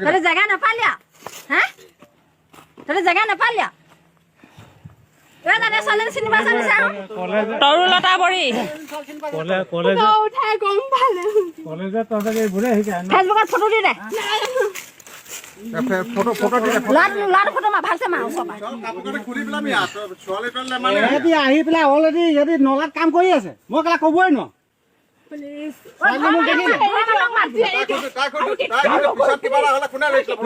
तोरे जगह न पा लिया हैं तोरे जगह न पा लिया ए दादा साले सिनेमा साले तोरु लता बड़ी कॉलेज उठाए कम भाले कॉलेज तो के बुरे है क्या फेसबुक पर फोटो दे दे फोटो दे लाड फोटो मा भाग से मा सब কাপোৰ খুলি পেলাম ইয়াত ছোৱালী পেলে মানে এতি আহি পেলাই অলৰেডি যদি নলাত কাম কৰি আছে মই কলা কবই ন प्लीज পিছত কিবা হলে কোনে লৈছিল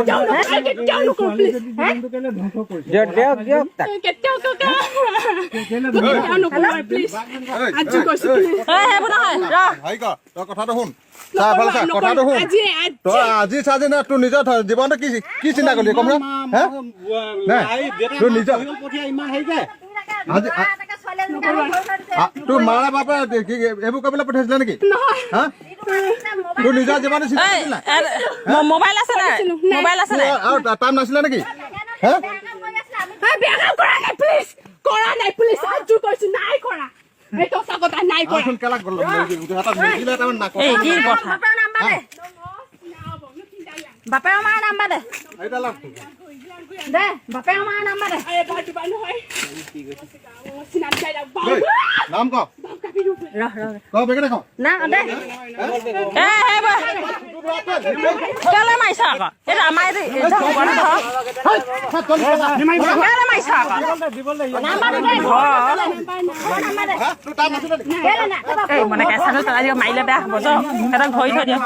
কথাটো শুন কথাটো শুন তই আজি চাজি না তোৰ নিজৰ জীৱনটো কি চিন্তা কৰিলি কম তোৰ নিজৰ আজি তোৰ মাৰে বাপে এইবোৰ কৰিবলৈ পঠাইছিলে নেকি তোৰ নিজৰ জীৱনটো চিন্তা কৰিছিলা মোবাইল আছে না মোবাইল আছে না আৰু টাইম নাছিলে নেকি প্লিজ কৰা নাই প্লিজ আজু কৈছো নাই কৰা এই তো কথা নাই কৰা এখন কেলা গল এটা মিলে এটা না এই কি কথা বাপে আমাৰ নাম্বাৰ দে এইটা লাভ দে বাপে আমাৰ নাম্বাৰ দে এই বাটু বাই নহয় সিনাম চাই যাও নাম ক ৰহ ক বেগে ক না দে এ হে বা কেলে মাইছা ক এটা আমাৰ দে এটা বড় কেলে মাইছা ক নাম্বাৰ দে নাম্বাৰ দে তোৰ টাইম নাছিলে নেকি কেলে না এই মানে কেছানো তলা দিও মাইলে বেয়া হ'ব জ এটা ভই থৈ দিও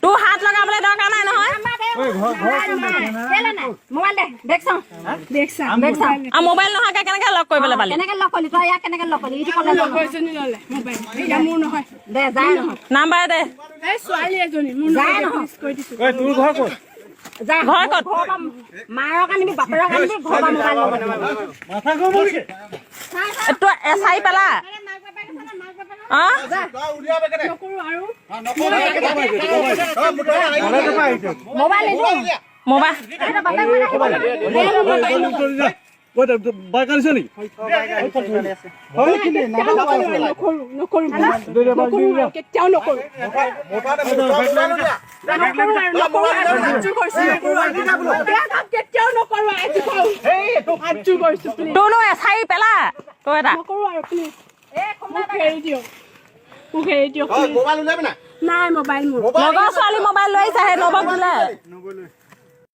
তোৰ হাত লগাবলৈ দৰকাৰ নাই নহয় মোবাইল দে দেখছাও আৰু মোবাইল নহাকে কেনেকে লক কৰিবলৈ পালি কেনেকে লক কৰিলি তই ইয়াক কেনেকে লক কৰিলি ইটো কলে লক কৰিছনি ললে মোবাইল এটা মোৰ নহয় দে যায় নহয় নাম্বাৰ দে এই ছোৱালী এজনী মোৰ যায় নহয় কৈ দিছো ঐ তোৰ ঘৰ ক'ত যা ঘৰ ক'ত মাৰক আনিবি বাপেৰক আনিবি ঘৰ বা মোবাইল ল'ব মাথা গম হৈছে তো এছাই পেলা আ উলিয়া বেগে নকৰো আৰু মোবাইল মোবাইল এটা বাপেক মানে কত বাই কৰিছ নি হয় কি নকৰো কেতিয়াও নকৰো কেতিয়াও নকৰো তোনো এছাই পেলা তই এটা নকৰো আৰু প্লিজ মোক এৰি দিয়ক মোবাইল উলিয়াবি না নাই মোবাইল মোৰ লগৰ ছোৱালী মোবাইল লৈ আহিছে নবক বোলে